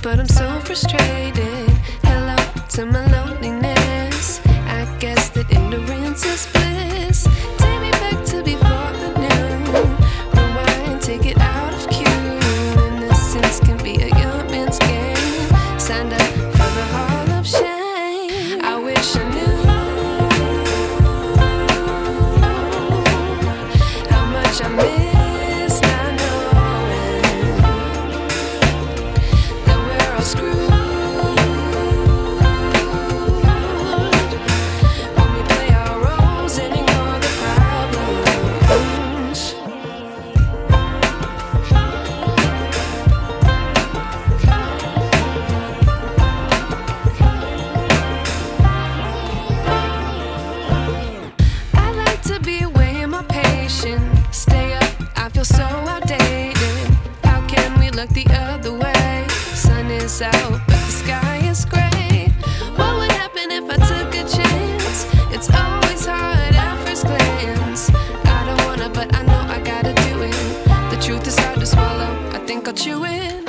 But I'm so frustrated. Hello to my loneliness. I guess that ignorance is bliss. Take me back to before the new. Rewind, take it out of cue. Innocence can be a young man's game. Signed up for the hall of shame. I wish I knew how much I miss. Stay up, I feel so outdated. How can we look the other way? Sun is out, but the sky is gray. What would happen if I took a chance? It's always hard at first glance. I don't wanna, but I know I gotta do it. The truth is hard to swallow, I think I'll chew it.